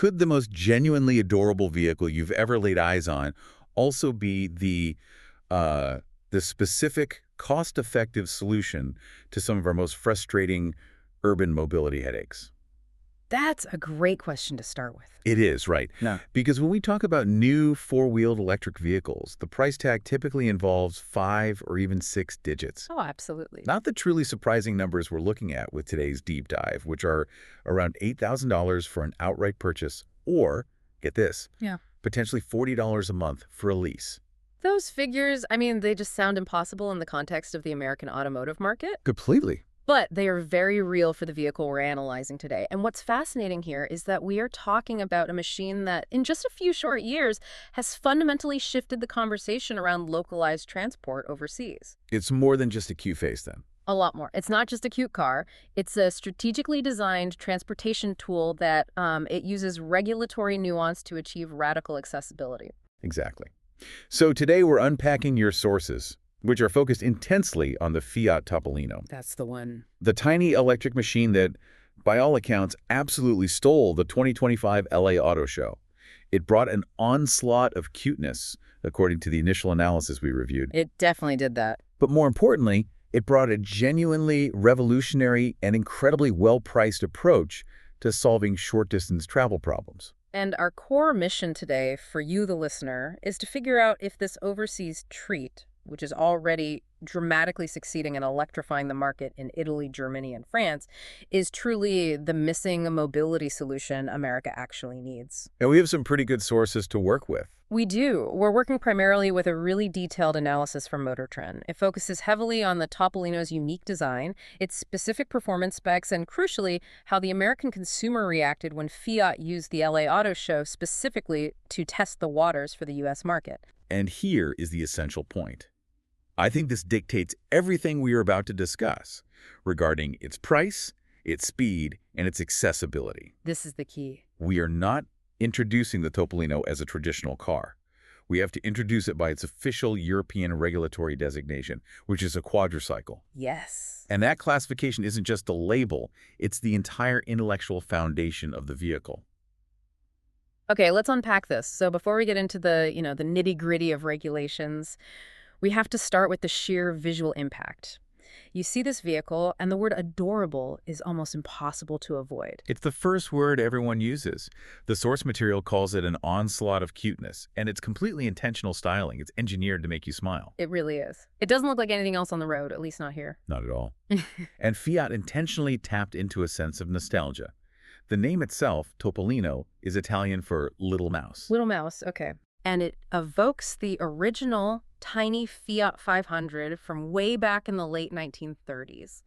could the most genuinely adorable vehicle you've ever laid eyes on also be the specific, cost-effective solution to some of our most frustrating urban mobility headaches? That's a great question to start with. It is, right. No. Because when we talk about new four-wheeled electric vehicles, the price tag typically involves 5 or even 6 digits. Oh, absolutely. Not the truly surprising numbers we're looking at with today's deep dive, which are around $8,000 for an outright purchase or, get this, Yeah. potentially $40 a month for a lease. Those figures, I mean, they just sound impossible in the context of the American automotive market. Completely. But they are very real for the vehicle we're analyzing today. And what's fascinating here is that we are talking about a machine that, in just a few short years, has fundamentally shifted the conversation around localized transport overseas. It's more than just a cute face, then. A lot more. It's not just a cute car. It's a strategically designed transportation tool that it uses regulatory nuance to achieve radical accessibility. Exactly. So today we're unpacking your sources, which are focused intensely on the Fiat Topolino. That's the one. The tiny electric machine that, by all accounts, absolutely stole the 2025 LA Auto Show. It brought an onslaught of cuteness, according to the initial analysis we reviewed. It definitely did that. But more importantly, it brought a genuinely revolutionary and incredibly well-priced approach to solving short-distance travel problems. And our core mission today, for you, the listener, is to figure out if this overseas treat, which is already dramatically succeeding in electrifying the market in Italy, Germany, and France, is truly the missing mobility solution America actually needs. And we have some pretty good sources to work with. We do. We're working primarily with a really detailed analysis from Motor Trend. It focuses heavily on the Topolino's unique design, its specific performance specs, and crucially, how the American consumer reacted when Fiat used the LA Auto Show specifically to test the waters for the U.S. market. And here is the essential point. I think this dictates everything we are about to discuss regarding its price, its speed, and its accessibility. This is the key. We are not introducing the Topolino as a traditional car. We have to introduce it by its official European regulatory designation, which is a quadricycle. Yes. And that classification isn't just a label, it's the entire intellectual foundation of the vehicle. Okay, let's unpack this. So before we get into the nitty-gritty of regulations, we have to start with the sheer visual impact. You see this vehicle, and the word adorable is almost impossible to avoid. It's the first word everyone uses. The source material calls it an onslaught of cuteness, and it's completely intentional styling. It's engineered to make you smile. It really is. It doesn't look like anything else on the road, at least not here. Not at all. And Fiat intentionally tapped into a sense of nostalgia. The name itself, Topolino, is Italian for little mouse. Little mouse, okay. And it evokes the original tiny Fiat 500 from way back in the late 1930s.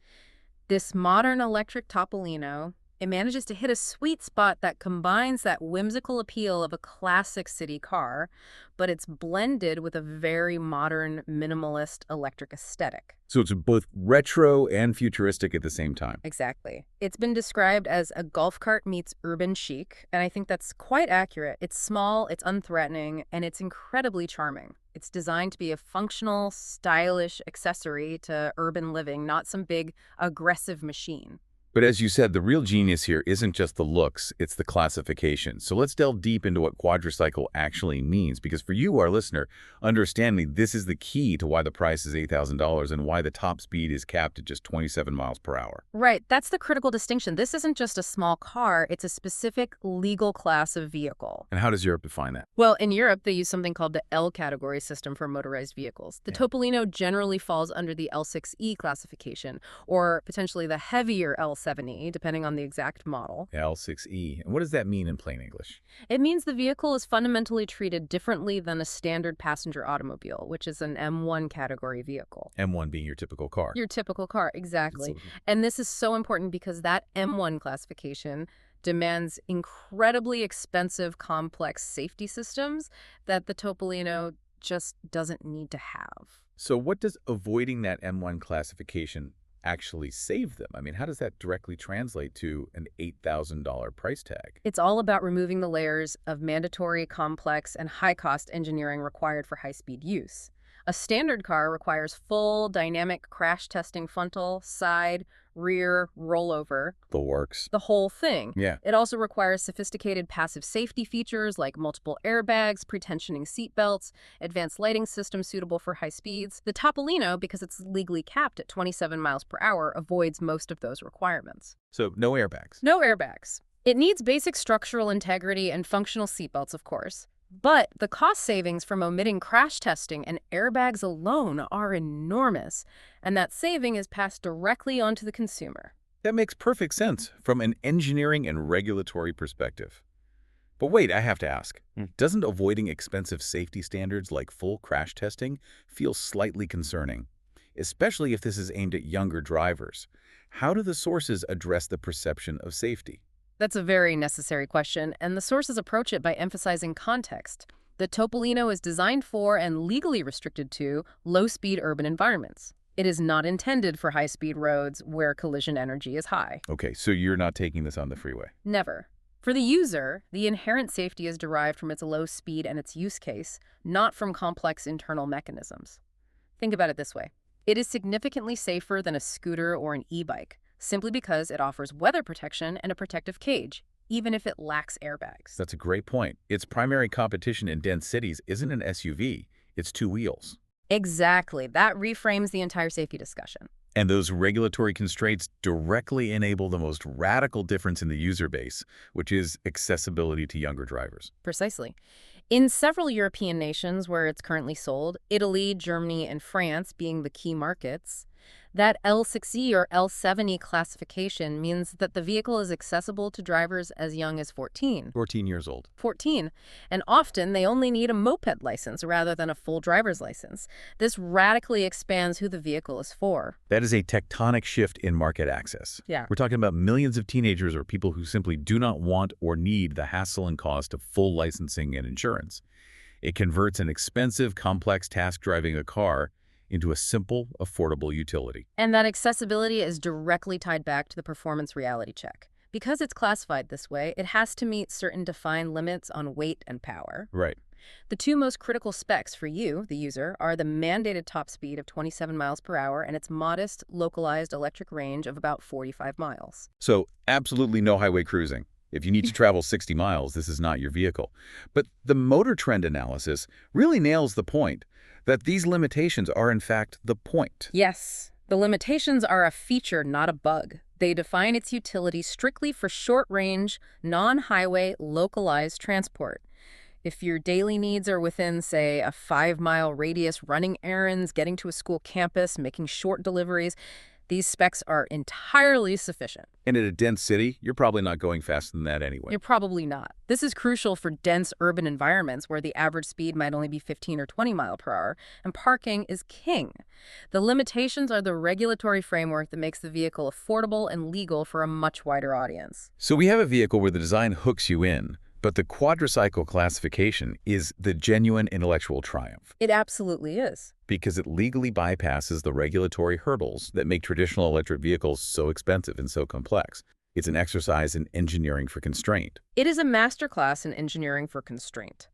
This modern electric Topolino, it manages to hit a sweet spot that combines that whimsical appeal of a classic city car, but it's blended with a very modern, minimalist electric aesthetic. So it's both retro and futuristic at the same time. Exactly. It's been described as a golf cart meets urban chic, and I think that's quite accurate. It's small, it's unthreatening, and it's incredibly charming. It's designed to be a functional, stylish accessory to urban living, not some big, aggressive machine. But as you said, the real genius here isn't just the looks, it's the classification. So let's delve deep into what quadricycle actually means, because for you, our listener, understanding this is the key to why the price is $8,000 and why the top speed is capped at just 27 miles per hour. Right, that's the critical distinction. This isn't just a small car, it's a specific legal class of vehicle. And how does Europe define that? Well, in Europe, they use something called the L category system for motorized vehicles. The Topolino generally falls under the L6E classification, or potentially the heavier L7E, depending on the exact model. L6E. And what does that mean in plain English? It means the vehicle is fundamentally treated differently than a standard passenger automobile, which is an M1 category vehicle. M1 being your typical car. Your typical car, exactly. Absolutely. And this is so important because that M1 classification demands incredibly expensive, complex safety systems that the Topolino just doesn't need to have. So what does avoiding that M1 classification actually save them? I mean, how does that directly translate to an $8,000 price tag? It's all about removing the layers of mandatory, complex, and high-cost engineering required for high-speed use. A standard car requires full dynamic crash testing frontal, side, rear, rollover, The works. the whole thing. Yeah. It also requires sophisticated passive safety features like multiple airbags, pre-tensioning seatbelts, advanced lighting systems suitable for high speeds. The Topolino, because it's legally capped at 27 miles per hour, avoids most of those requirements. So no airbags. No airbags. It needs basic structural integrity and functional seatbelts, of course. But the cost savings from omitting crash testing and airbags alone are enormous, and that saving is passed directly onto the consumer. That makes perfect sense from an engineering and regulatory perspective. But wait, I have to ask, doesn't avoiding expensive safety standards like full crash testing feel slightly concerning? Especially if this is aimed at younger drivers. How do the sources address the perception of safety? That's a very necessary question, and the sources approach it by emphasizing context. The Topolino is designed for and legally restricted to low-speed urban environments. It is not intended for high-speed roads where collision energy is high. Okay, so you're not taking this on the freeway. Never. For the user, the inherent safety is derived from its low speed and its use case, not from complex internal mechanisms. Think about it this way. It is significantly safer than a scooter or an e-bike, simply because it offers weather protection and a protective cage, even if it lacks airbags. That's a great point. Its primary competition in dense cities isn't an SUV, it's two wheels. Exactly. That reframes the entire safety discussion. And those regulatory constraints directly enable the most radical difference in the user base, which is accessibility to younger drivers. Precisely. In several European nations where it's currently sold, Italy, Germany, and France being the key markets, that L6E or L7E classification means that the vehicle is accessible to drivers as young as 14. 14 years old. 14. And often they only need a moped license rather than a full driver's license. This radically expands who the vehicle is for. That is a tectonic shift in market access. Yeah. We're talking about millions of teenagers or people who simply do not want or need the hassle and cost of full licensing and insurance. It converts an expensive, complex task driving a car into a simple, affordable utility. And that accessibility is directly tied back to the performance reality check. Because it's classified this way, it has to meet certain defined limits on weight and power. Right. The two most critical specs for you, the user, are the mandated top speed of 27 miles per hour and its modest, localized electric range of about 45 miles. So absolutely no highway cruising. If you need to travel 60 miles, this is not your vehicle. But the motor trend analysis really nails the point that these limitations are in fact the point. Yes, the limitations are a feature, not a bug. They define its utility strictly for short-range, non-highway, localized transport. If your daily needs are within, say, a 5-mile radius, running errands, getting to a school campus, making short deliveries, these specs are entirely sufficient. And in a dense city, you're probably not going faster than that anyway. You're probably not. This is crucial for dense urban environments where the average speed might only be 15 or 20 miles per hour, and parking is king. The limitations are the regulatory framework that makes the vehicle affordable and legal for a much wider audience. So we have a vehicle where the design hooks you in, but the quadricycle classification is the genuine intellectual triumph. It absolutely is. Because it legally bypasses the regulatory hurdles that make traditional electric vehicles so expensive and so complex. It's an exercise in engineering for constraint. It is a masterclass in engineering for constraint.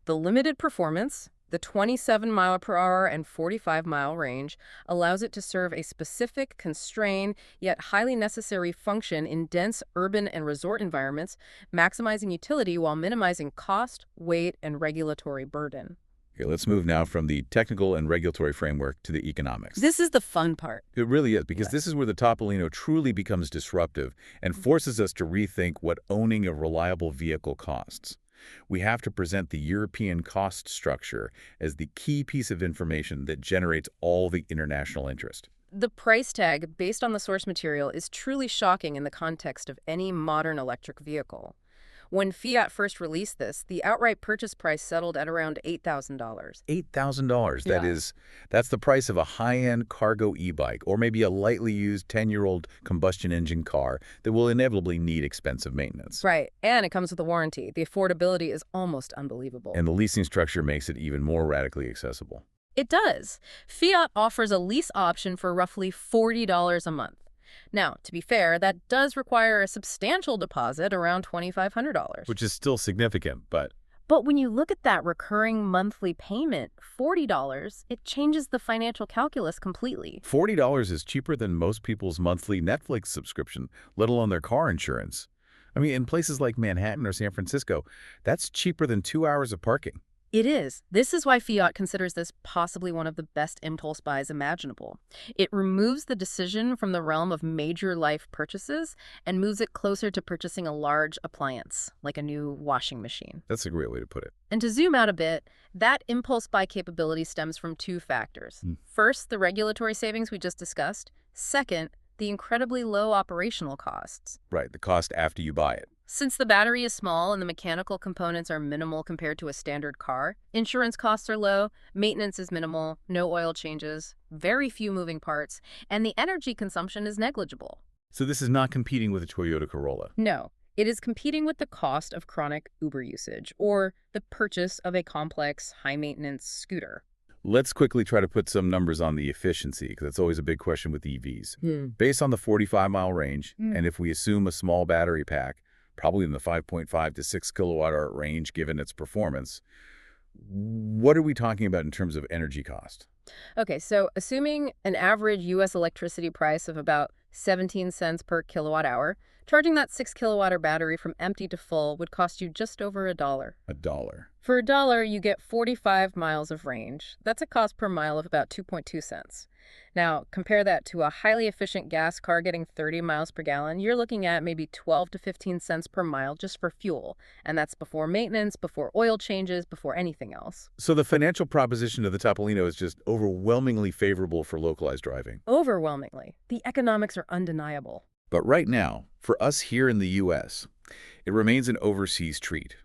The limited performance, the 27-mile-per-hour and 45-mile range, allows it to serve a specific, constrained, yet highly necessary function in dense urban and resort environments, maximizing utility while minimizing cost, weight, and regulatory burden. Okay, let's move now from the technical and regulatory framework to the economics. This is the fun part. It really is, because this is where the Topolino truly becomes disruptive and forces us to rethink what owning a reliable vehicle costs. We have to present the European cost structure as the key piece of information that generates all the international interest. The price tag, based on the source material, is truly shocking in the context of any modern electric vehicle. When Fiat first released this, the outright purchase price settled at around $8,000. $8,000. Yeah. That's the price of a high-end cargo e-bike, or maybe a lightly used 10-year-old combustion engine car that will inevitably need expensive maintenance. Right, and it comes with a warranty. The affordability is almost unbelievable. And the leasing structure makes it even more radically accessible. It does. Fiat offers a lease option for roughly $40 a month. Now, to be fair, that does require a substantial deposit, around $2,500. Which is still significant, but But when you look at that recurring monthly payment, $40, it changes the financial calculus completely. $40 is cheaper than most people's monthly Netflix subscription, let alone their car insurance. I mean, in places like Manhattan or San Francisco, that's cheaper than 2 hours of parking. It is. This is why Fiat considers this possibly one of the best impulse buys imaginable. It removes the decision from the realm of major life purchases and moves it closer to purchasing a large appliance, like a new washing machine. That's a great way to put it. And to zoom out a bit, that impulse buy capability stems from two factors. First, the regulatory savings we just discussed. Second, the incredibly low operational costs. Right, the cost after you buy it. Since the battery is small and the mechanical components are minimal compared to a standard car, insurance costs are low, maintenance is minimal, no oil changes, very few moving parts, and the energy consumption is negligible. So this is not competing with a Toyota Corolla. No, it is competing with the cost of chronic Uber usage or the purchase of a complex, high-maintenance scooter. Let's quickly try to put some numbers on the efficiency, because that's always a big question with EVs. Based on the 45-mile range, and if we assume a small battery pack, probably in the 5.5 to 6 kilowatt-hour range given its performance, what are we talking about in terms of energy cost? Okay, so assuming an average U.S. electricity price of about 17 cents per kilowatt hour, charging that 6 kilowatt-hour battery from empty to full would cost you just over $1. $1. For $1, you get 45 miles of range. That's a cost per mile of about 2.2 cents. Now, compare that to a highly efficient gas car getting 30 miles per gallon. You're looking at maybe 12 to 15 cents per mile just for fuel. And that's before maintenance, before oil changes, before anything else. So the financial proposition of the Topolino is just overwhelmingly favorable for localized driving. Overwhelmingly. The economics are undeniable. But right now, for us here in the U.S., it remains an overseas treat.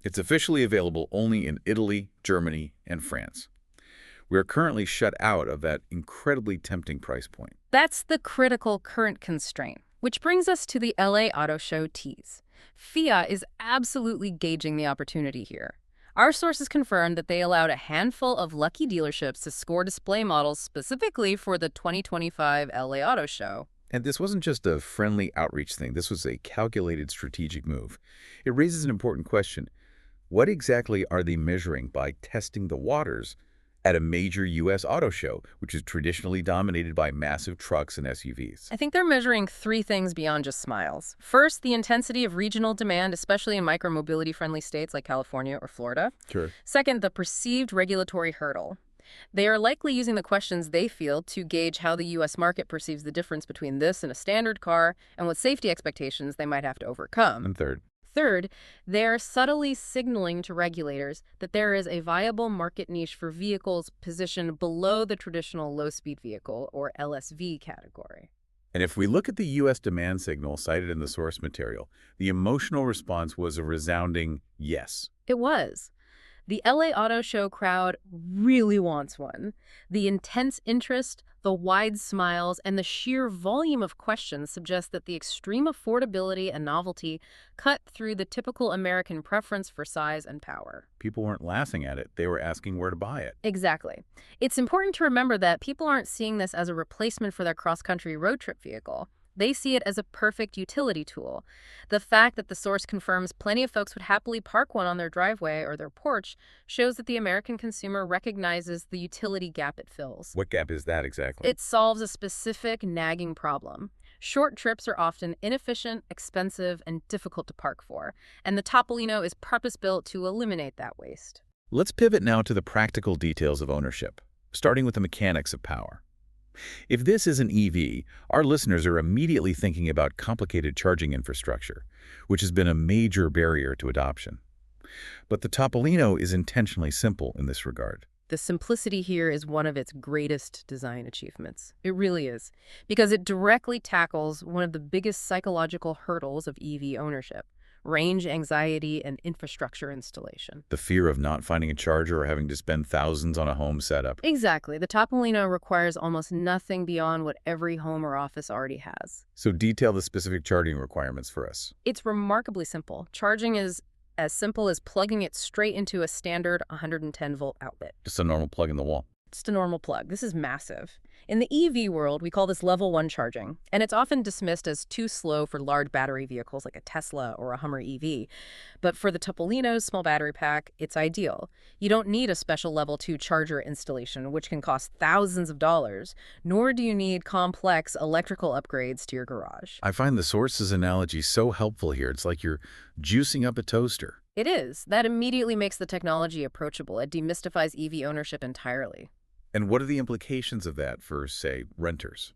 It's officially available only in Italy, Germany, and France. We are currently shut out of that incredibly tempting price point. That's the critical current constraint, which brings us to the LA Auto Show tease. Fiat is absolutely gauging the opportunity here. Our sources confirmed that they allowed a handful of lucky dealerships to score display models specifically for the 2025 LA Auto Show. And this wasn't just a friendly outreach thing. This was a calculated strategic move. It raises an important question. What exactly are they measuring by testing the waters at a major U.S. auto show, which is traditionally dominated by massive trucks and SUVs? I think they're measuring three things beyond just smiles. First, the intensity of regional demand, especially in micromobility-friendly states like California or Florida. Sure. Second, the perceived regulatory hurdle. They are likely using the questions they field to gauge how the U.S. market perceives the difference between this and a standard car and what safety expectations they might have to overcome. And Third, they are subtly signaling to regulators that there is a viable market niche for vehicles positioned below the traditional low-speed vehicle, or LSV, category. And if we look at the U.S. demand signal cited in the source material, the emotional response was a resounding yes. It was. The LA Auto Show crowd really wants one. The intense interest, the wide smiles, and the sheer volume of questions suggest that the extreme affordability and novelty cut through the typical American preference for size and power. People weren't laughing at it. They were asking where to buy it. Exactly. It's important to remember that people aren't seeing this as a replacement for their cross-country road trip vehicle. They see it as a perfect utility tool. The fact that the source confirms plenty of folks would happily park one on their driveway or their porch shows that the American consumer recognizes the utility gap it fills. What gap is that exactly? It solves a specific nagging problem. Short trips are often inefficient, expensive, and difficult to park for, and the Topolino is purpose-built to eliminate that waste. Let's pivot now to the practical details of ownership, starting with the mechanics of power. If this is an EV, our listeners are immediately thinking about complicated charging infrastructure, which has been a major barrier to adoption. But the Topolino is intentionally simple in this regard. The simplicity here is one of its greatest design achievements. It really is, because it directly tackles one of the biggest psychological hurdles of EV ownership: range anxiety and infrastructure installation. The fear of not finding a charger or having to spend thousands on a home setup. Exactly. The Topolino requires almost nothing beyond what every home or office already has. So detail the specific charging requirements for us. It's remarkably simple. Charging is as simple as plugging it straight into a standard 110-volt outlet. Just a normal plug in the wall. Just a normal plug. This is massive. In the EV world, we call this level 1 charging, and it's often dismissed as too slow for large battery vehicles like a Tesla or a Hummer EV. But for the Topolino's small battery pack, it's ideal. You don't need a special level 2 charger installation, which can cost thousands of dollars, nor do you need complex electrical upgrades to your garage. I find the source's analogy so helpful here. It's like you're juicing up a toaster. It is. That immediately makes the technology approachable. It demystifies EV ownership entirely. And what are the implications of that for, say, renters?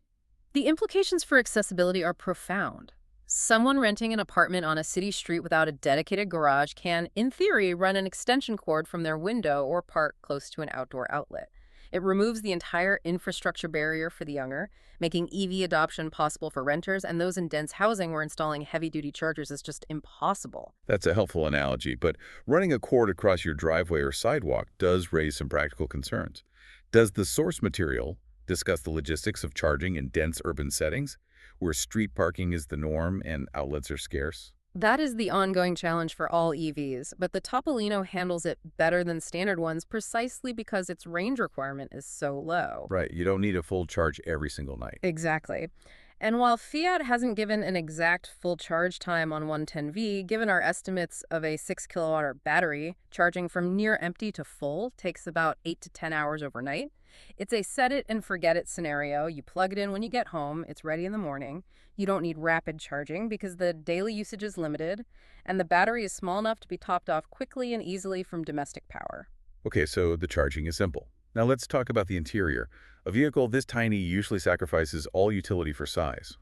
The implications for accessibility are profound. Someone renting an apartment on a city street without a dedicated garage can, in theory, run an extension cord from their window or park close to an outdoor outlet. It removes the entire infrastructure barrier for the younger, making EV adoption possible for renters and those in dense housing where installing heavy-duty chargers is just impossible. That's a helpful analogy, but running a cord across your driveway or sidewalk does raise some practical concerns. Does the source material discuss the logistics of charging in dense urban settings, where street parking is the norm and outlets are scarce? That is the ongoing challenge for all EVs, but the Topolino handles it better than standard ones precisely because its range requirement is so low. Right, you don't need a full charge every single night. Exactly. And while Fiat hasn't given an exact full charge time on 110V, given our estimates of a 6 kilowatt battery, charging from near empty to full takes about 8 to 10 hours overnight. It's a set it and forget it scenario. You plug it in when you get home, it's ready in the morning. You don't need rapid charging because the daily usage is limited, and the battery is small enough to be topped off quickly and easily from domestic power. Okay, so the charging is simple. Now let's talk about the interior. A vehicle this tiny usually sacrifices all utility for size.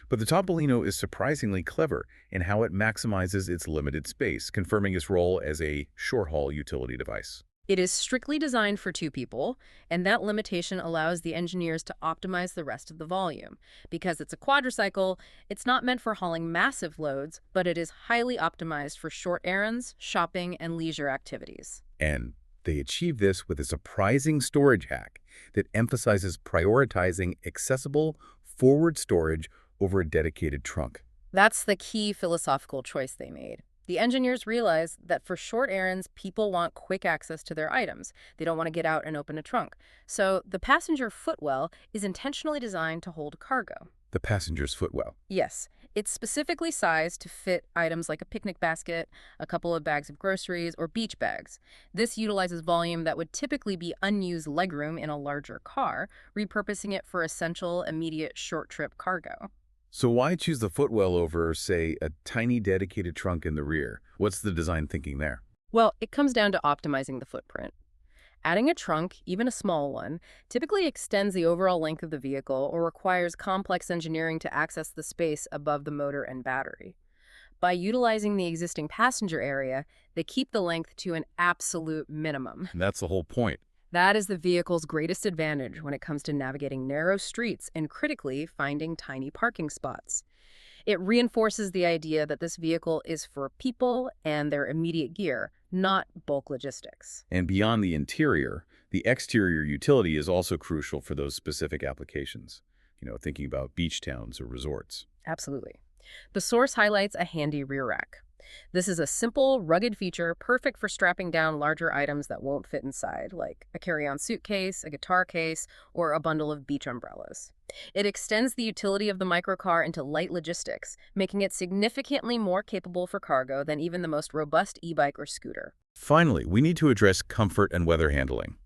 But the Topolino is surprisingly clever in how it maximizes its limited space, confirming its role as a short-haul utility device. It is strictly designed for 2 people, and that limitation allows the engineers to optimize the rest of the volume. Because it's a quadricycle, it's not meant for hauling massive loads, but it is highly optimized for short errands, shopping, and leisure activities. And they achieve this with a surprising storage hack that emphasizes prioritizing accessible forward storage over a dedicated trunk. That's the key philosophical choice they made. The engineers realized that for short errands, people want quick access to their items. They don't want to get out and open a trunk. So the passenger footwell is intentionally designed to hold cargo. The passenger's footwell. Yes, it's specifically sized to fit items like a picnic basket, a couple of bags of groceries, or beach bags. This utilizes volume that would typically be unused legroom in a larger car, repurposing it for essential, immediate, short-trip cargo. So why choose the footwell over, say, a tiny dedicated trunk in the rear? What's the design thinking there? Well, it comes down to optimizing the footprint. Adding a trunk, even a small one, typically extends the overall length of the vehicle or requires complex engineering to access the space above the motor and battery. By utilizing the existing passenger area, they keep the length to an absolute minimum. And that's the whole point. That is the vehicle's greatest advantage when it comes to navigating narrow streets and, critically, finding tiny parking spots. It reinforces the idea that this vehicle is for people and their immediate gear, not bulk logistics. And beyond the interior, the exterior utility is also crucial for those specific applications. Thinking about beach towns or resorts. Absolutely. The source highlights a handy rear rack. This is a simple, rugged feature perfect for strapping down larger items that won't fit inside, like a carry-on suitcase, a guitar case, or a bundle of beach umbrellas. It extends the utility of the microcar into light logistics, making it significantly more capable for cargo than even the most robust e-bike or scooter. Finally, we need to address comfort and weather handling.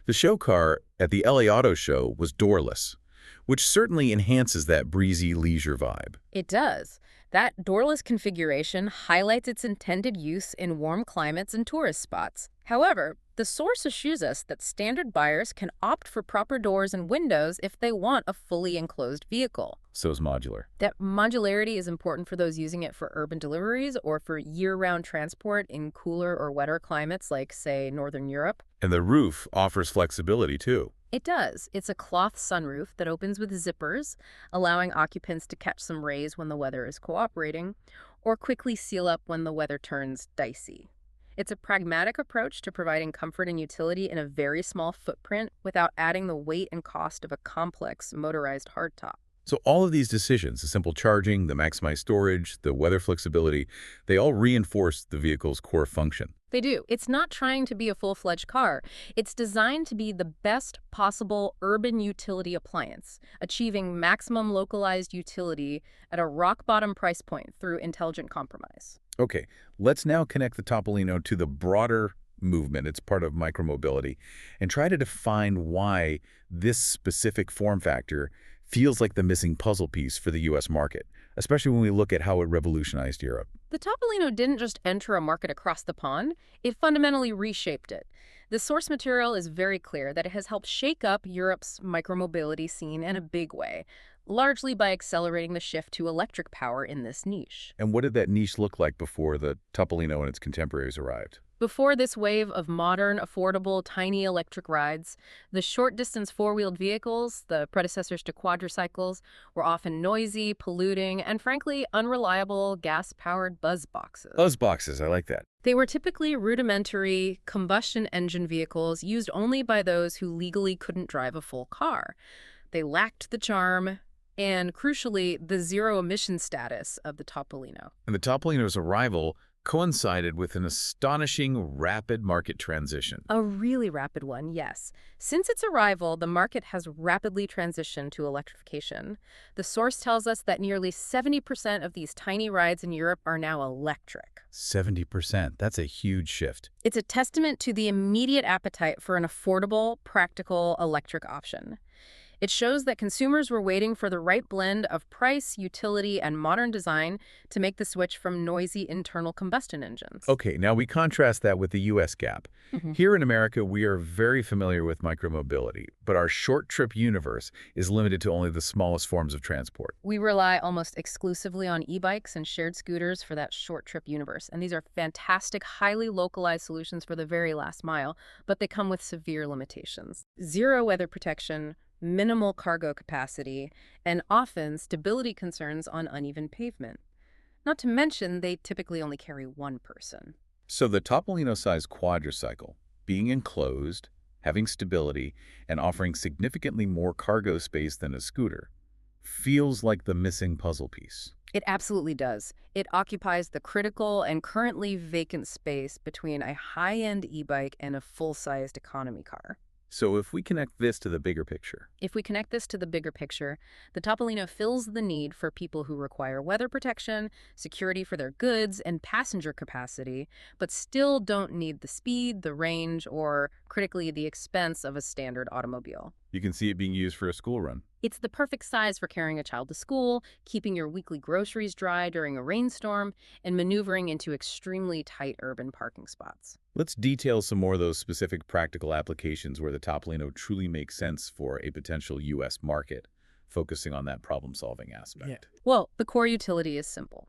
The show car at the LA Auto Show was doorless, which certainly enhances that breezy leisure vibe. It does. That doorless configuration highlights its intended use in warm climates and tourist spots. However, the source assures us that standard buyers can opt for proper doors and windows if they want a fully enclosed vehicle. So is modular. That modularity is important for those using it for urban deliveries or for year-round transport in cooler or wetter climates like, say, Northern Europe. And the roof offers flexibility, too. It does. It's a cloth sunroof that opens with zippers, allowing occupants to catch some rays when the weather is cooperating, or quickly seal up when the weather turns dicey. It's a pragmatic approach to providing comfort and utility in a very small footprint without adding the weight and cost of a complex motorized hardtop. So all of these decisions, the simple charging, the maximized storage, the weather flexibility, they all reinforce the vehicle's core function. They do. It's not trying to be a full-fledged car. It's designed to be the best possible urban utility appliance, achieving maximum localized utility at a rock-bottom price point through intelligent compromise. Okay, let's now connect the Topolino to the broader movement. It's part of micromobility, and try to define why this specific form factor feels like the missing puzzle piece for the U.S. market, especially when we look at how it revolutionized Europe. The Topolino didn't just enter a market across the pond, it fundamentally reshaped it. The source material is very clear that it has helped shake up Europe's micromobility scene in a big way, largely by accelerating the shift to electric power in this niche. And what did that niche look like before the Topolino and its contemporaries arrived? Before this wave of modern, affordable, tiny electric rides, the short-distance four-wheeled vehicles, the predecessors to quadricycles, were often noisy, polluting, and frankly, unreliable gas-powered buzz boxes. Buzz boxes, I like that. They were typically rudimentary combustion engine vehicles used only by those who legally couldn't drive a full car. They lacked the charm and, crucially, the zero-emission status of the Topolino. And the Topolino's arrival coincided with an astonishing rapid market transition. A really rapid one, yes. Since its arrival, the market has rapidly transitioned to electrification. The source tells us that nearly 70% of these tiny rides in Europe are now electric. 70%. That's a huge shift. It's a testament to the immediate appetite for an affordable, practical electric option. It shows that consumers were waiting for the right blend of price, utility, and modern design to make the switch from noisy internal combustion engines. Okay, now we contrast that with the U.S. gap. Here in America, we are very familiar with micromobility, but our short trip universe is limited to only the smallest forms of transport. We rely almost exclusively on e-bikes and shared scooters for that short trip universe, and these are fantastic, highly localized solutions for the very last mile, but they come with severe limitations. Zero weather protection, minimal cargo capacity, and often stability concerns on uneven pavement. Not to mention, they typically only carry one person. So the Topolino-sized quadricycle, being enclosed, having stability, and offering significantly more cargo space than a scooter, feels like the missing puzzle piece. It absolutely does. It occupies the critical and currently vacant space between a high-end e-bike and a full-sized economy car. So if we connect this to the bigger picture, The Topolino fills the need for people who require weather protection, security for their goods, and passenger capacity, but still don't need the speed, the range, or, critically, the expense of a standard automobile. you can see it being used for a school run. It's the perfect size for carrying a child to school, keeping your weekly groceries dry during a rainstorm, and maneuvering into extremely tight urban parking spots. Let's detail some more of those specific practical applications where the Topolino truly makes sense for a potential U.S. market, focusing on that problem-solving aspect. Well, the core utility is simple.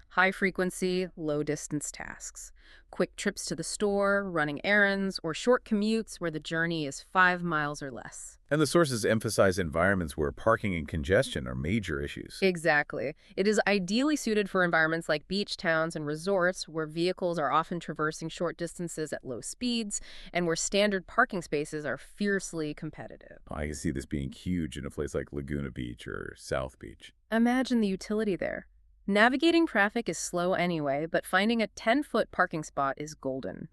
High-frequency, low-distance tasks. Quick trips to the store, running errands, or short commutes where the journey is 5 miles or less. And the sources emphasize environments where parking and congestion are major issues. Exactly. It is ideally suited for environments like beach towns and resorts where vehicles are often traversing short distances at low speeds and where standard parking spaces are fiercely competitive. I can see this being huge in a place like Laguna Beach or South Beach. Imagine the utility there. Navigating traffic is slow anyway, but finding a 10-foot parking spot is golden.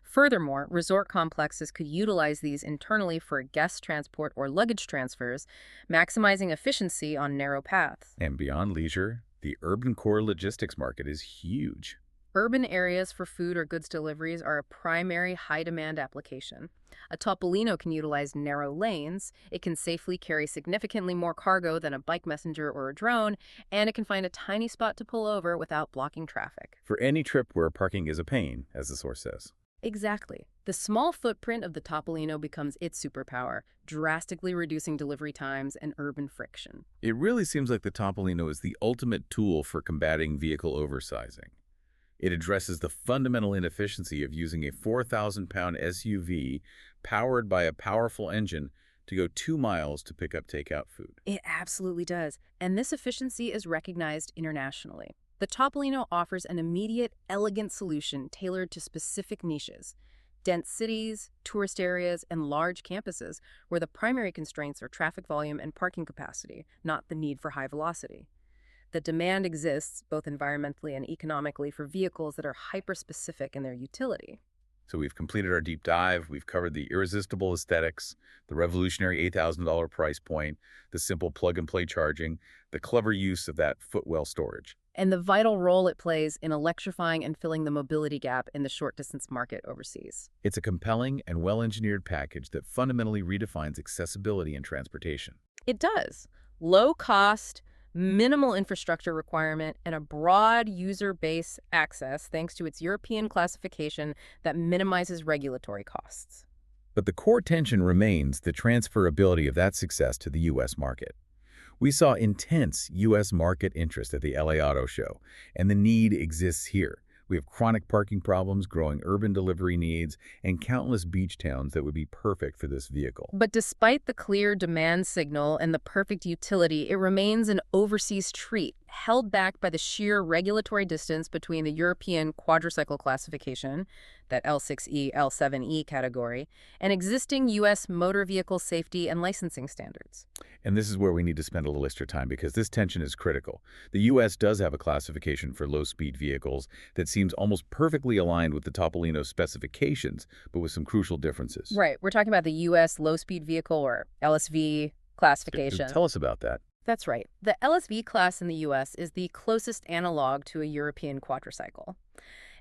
Furthermore, resort complexes could utilize these internally for guest transport or luggage transfers, maximizing efficiency on narrow paths. And beyond leisure, the urban core logistics market is huge. Urban areas for food or goods deliveries are a primary high-demand application. A Topolino can utilize narrow lanes, it can safely carry significantly more cargo than a bike messenger or a drone, and it can find a tiny spot to pull over without blocking traffic. For any trip where parking is a pain, as the source says. Exactly. The small footprint of the Topolino becomes its superpower, drastically reducing delivery times and urban friction. It really seems like the Topolino is the ultimate tool for combating vehicle oversizing. It addresses the fundamental inefficiency of using a 4,000-pound SUV powered by a powerful engine to go 2 miles to pick up takeout food. It absolutely does, and this efficiency is recognized internationally. The Topolino offers an immediate, elegant solution tailored to specific niches: dense cities, tourist areas, and large campuses where the primary constraints are traffic volume and parking capacity, not the need for high velocity. The demand exists, both environmentally and economically, for vehicles that are hyper-specific in their utility. So we've completed our deep dive. We've covered the irresistible aesthetics, the revolutionary $8,000 price point, the simple plug-and-play charging, the clever use of that footwell storage. And the vital role it plays in electrifying and filling the mobility gap in the short-distance market overseas. It's a compelling and well-engineered package that fundamentally redefines accessibility in transportation. It does. Low cost, minimal infrastructure requirement, and a broad user base access thanks to its European classification that minimizes regulatory costs. But the core tension remains the transferability of that success to the U.S. market. We saw intense U.S. market interest at the LA Auto Show, and the need exists here. We have chronic parking problems, growing urban delivery needs, and countless beach towns that would be perfect for this vehicle. But despite the clear demand signal and the perfect utility, it remains an overseas treat, held back by the sheer regulatory distance between the European quadricycle classification, that L6E, L7E category, and existing U.S. motor vehicle safety and licensing standards. And this is where we need to spend a little extra time because this tension is critical. The U.S. does have a classification for low-speed vehicles that seems almost perfectly aligned with the Topolino specifications, but with some crucial differences. Right. We're talking about the U.S. low-speed vehicle, or LSV, classification. Tell us about that. That's right. The LSV class in the U.S. is the closest analog to a European quadricycle.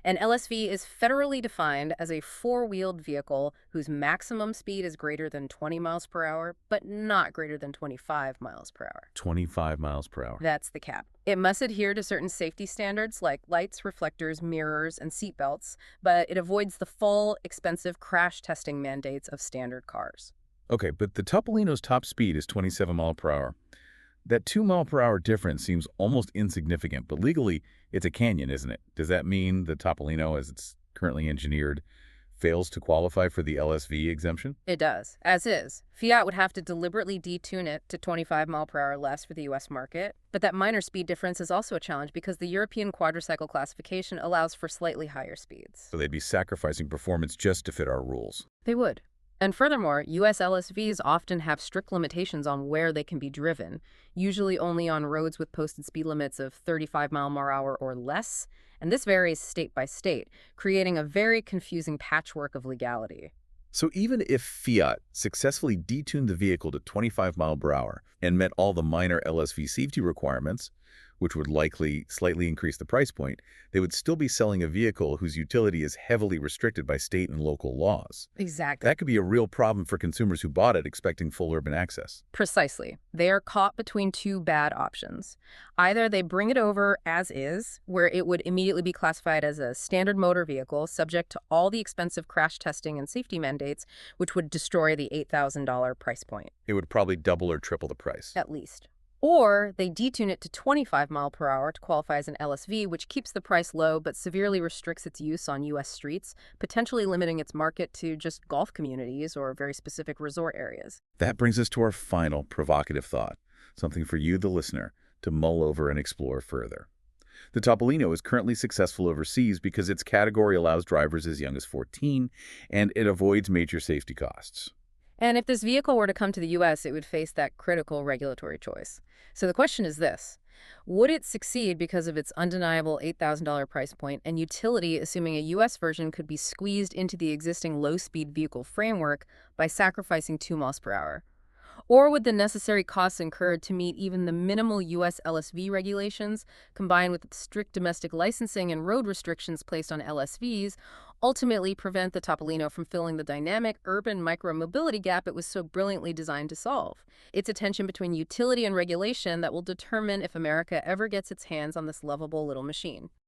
An LSV is federally defined as a four-wheeled vehicle whose maximum speed is greater than 20 miles per hour, but not greater than 25 miles per hour. 25 miles per hour. That's the cap. It must adhere to certain safety standards like lights, reflectors, mirrors, and seat belts, but it avoids the full, expensive crash testing mandates of standard cars. Okay, but the Topolino's top speed is 27 miles per hour. That 2-mile-per-hour difference seems almost insignificant, but legally, it's a canyon, isn't it? Does that mean the Topolino, as it's currently engineered, fails to qualify for the LSV exemption? It does, as is. Fiat would have to deliberately detune it to 25 mile per hour less for the U.S. market. But that minor speed difference is also a challenge because the European quadricycle classification allows for slightly higher speeds. So they'd be sacrificing performance just to fit our rules. They would. And furthermore, U.S. LSVs often have strict limitations on where they can be driven, usually only on roads with posted speed limits of 35 miles per hour or less, and this varies state by state, creating a very confusing patchwork of legality. So even if Fiat successfully detuned the vehicle to 25 miles per hour and met all the minor LSV safety requirements, which would likely slightly increase the price point, they would still be selling a vehicle whose utility is heavily restricted by state and local laws. Exactly. That could be a real problem for consumers who bought it expecting full urban access. Precisely. They are caught between two bad options. Either they bring it over as is, where it would immediately be classified as a standard motor vehicle subject to all the expensive crash testing and safety mandates, which would destroy the $8,000 price point. It would probably double or triple the price. At least. Or they detune it to 25 miles per hour to qualify as an LSV, which keeps the price low but severely restricts its use on U.S. streets, potentially limiting its market to just golf communities or very specific resort areas. That brings us to our final provocative thought, something for you, the listener, to mull over and explore further. The Topolino is currently successful overseas because its category allows drivers as young as 14, and it avoids major safety costs. And if this vehicle were to come to the U.S., it would face that critical regulatory choice. So the question is this: would it succeed because of its undeniable $8,000 price point and utility, assuming a U.S. version could be squeezed into the existing low-speed vehicle framework by sacrificing 2 miles per hour? Or would the necessary costs incurred to meet even the minimal U.S. LSV regulations, combined with strict domestic licensing and road restrictions placed on LSVs, ultimately prevent the Topolino from filling the dynamic urban micromobility gap it was so brilliantly designed to solve? It's a tension between utility and regulation that will determine if America ever gets its hands on this lovable little machine.